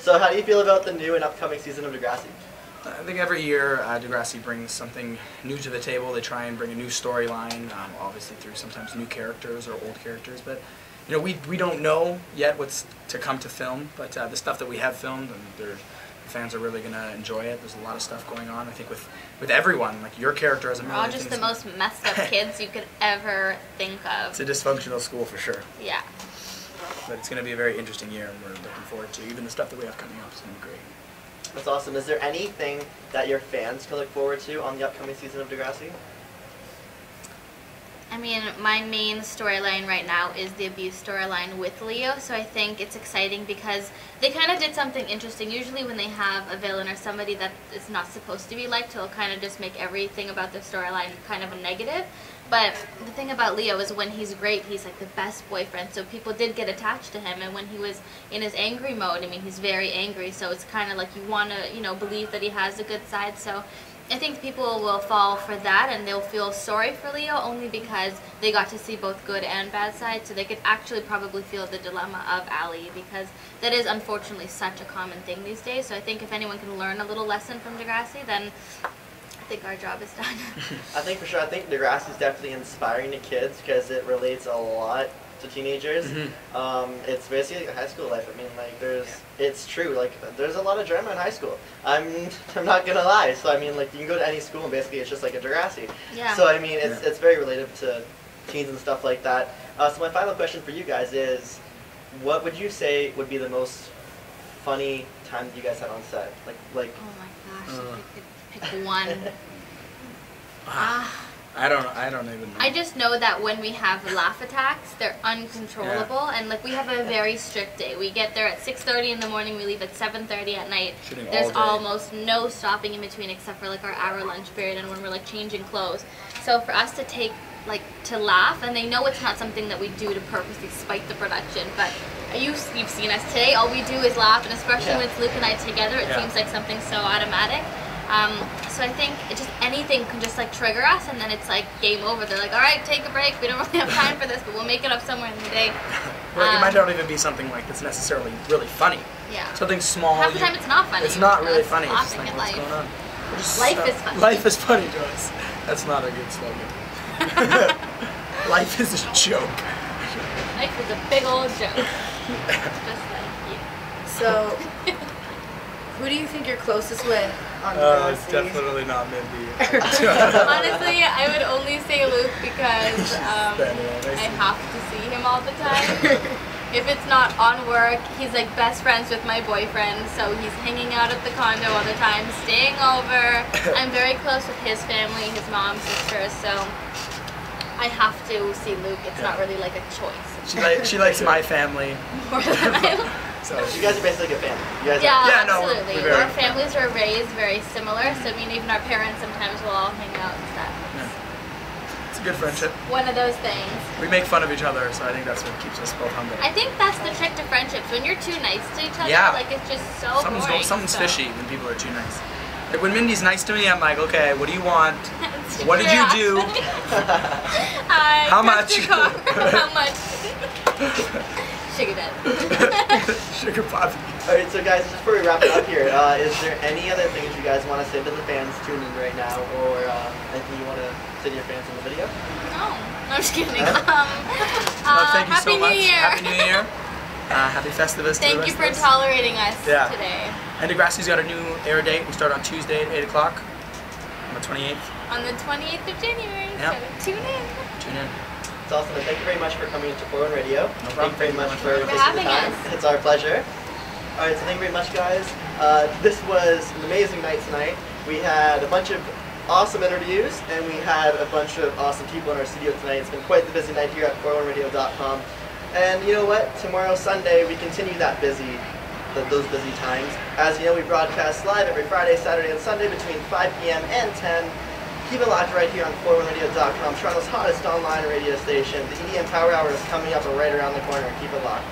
So how do you feel about the new and upcoming season of Degrassi? I think every year Degrassi brings something new to the table. They try and bring a new storyline, obviously through sometimes new characters or old characters. But you know, we don't know yet what's to come to film. But the stuff that we have filmed, and the fans are really going to enjoy it. There's a lot of stuff going on. I think with everyone, like your character as a We're all just the most messed up kids you could ever think of. It's a dysfunctional school for sure. Yeah. But it's going to be a very interesting year, and we're looking forward to even the stuff that we have coming up. It's going to be great. That's awesome. Is there anything that your fans can look forward to on the upcoming season of Degrassi? I mean, my main storyline right now is the abuse storyline with Leo, so I think it's exciting because they kind of did something interesting. Usually when they have a villain or somebody that is not supposed to be liked, they'll kind of just make everything about their storyline kind of a negative. But the thing about Leo is when he's great, he's like the best boyfriend, so people did get attached to him. And when he was in his angry mode, I mean, he's very angry, so it's kind of like you want to, you know, believe that he has a good side. So I think people will fall for that, and they'll feel sorry for Leo only because they got to see both good and bad sides, so they could actually probably feel the dilemma of Allie, because that is unfortunately such a common thing these days. So I think if anyone can learn a little lesson from Degrassi, then I think our job is done. I think for sure. I think Degrassi is definitely inspiring to kids because it relates a lot to teenagers. It's basically like high school life. I mean, like it's true. Like there's a lot of drama in high school. I'm not gonna lie. So I mean, like you can go to any school and basically it's just like a Degrassi. Yeah. So I mean, it's very related to teens and stuff like that. So my final question for you guys is, what would you say would be the most funny time that you guys had on set? Like. Oh my gosh, if I could pick one. I don't even know. I just know that when we have laugh attacks, they're uncontrollable, and like we have a very strict day. We get there at 6:30 in the morning, we leave at 7:30 at night. Shooting There's all day. almost no stopping in between except for like our hour lunch period and when we're like changing clothes. So for us to take to laugh, and they know it's not something that we do to purposely spite the production, but you've seen us today, all we do is laugh, and especially when it's Luke and I together, it seems like something so automatic. So I think anything can just like trigger us, and then it's like game over. They're like, all right, take a break. We don't really have time for this, but we'll make it up somewhere in the day. Well, it might not even be something like that's necessarily really funny. Yeah. Something small. Half the time it's not funny. It's not really funny. It's just laughing like, at what's life. going on? Life is funny. Life is funny to us. That's not a good slogan. Life is a joke. Life is a big old joke. Just like you. So, who do you think you're closest with on It's definitely not Mindy. Honestly, I would only say Luke because I have to see him all the time. If it's not on work, he's like best friends with my boyfriend, so he's hanging out at the condo all the time, staying over. I'm very close with his family, his mom, sisters, so I have to see Luke. It's not really like a choice. She likes my family. More than So you guys are basically a family. You guys yeah, no, absolutely. we're Our families are raised very similar, so I mean, even our parents sometimes will all hang out and stuff. It's a good friendship. One of those things. We make fun of each other, so I think that's what keeps us both humble. I think that's the trick to friendships. When you're too nice to each other, like it's just so boring. Something's fishy when people are too nice. Like when Mindy's nice to me, I'm like, okay, what do you want? What did you do? How much? How much? Sugar dad. Sugar poppy. Alright, so guys, just before we wrap it up here, is there any other things you guys want to say to the fans tuning in right now, or anything you want to say to your fans in the video? No, I'm just kidding. Thank you Happy so much. New Year. Happy New Year. Happy Festivus. Thank you for tolerating us today. And Degrassi's got a new air date. We start on Tuesday at 8 o'clock on the 28th. On the 28th of January, yeah. So tune in. Tune in. It's awesome, and thank you very much for coming into 401 Radio. No problem. Thank you very much for taking the having time. us. It's our pleasure. Alright, so thank you very much, guys. This was an amazing night tonight. We had a bunch of awesome interviews, and we had a bunch of awesome people in our studio tonight. It's been quite the busy night here at 401radio.com. And you know what? Tomorrow, Sunday, we continue those busy times. As you know, we broadcast live every Friday, Saturday, and Sunday between 5 p.m. and 10. Keep it locked right here on 401radio.com, Toronto's hottest online radio station. The EDM Power Hour is coming up right around the corner. Keep it locked.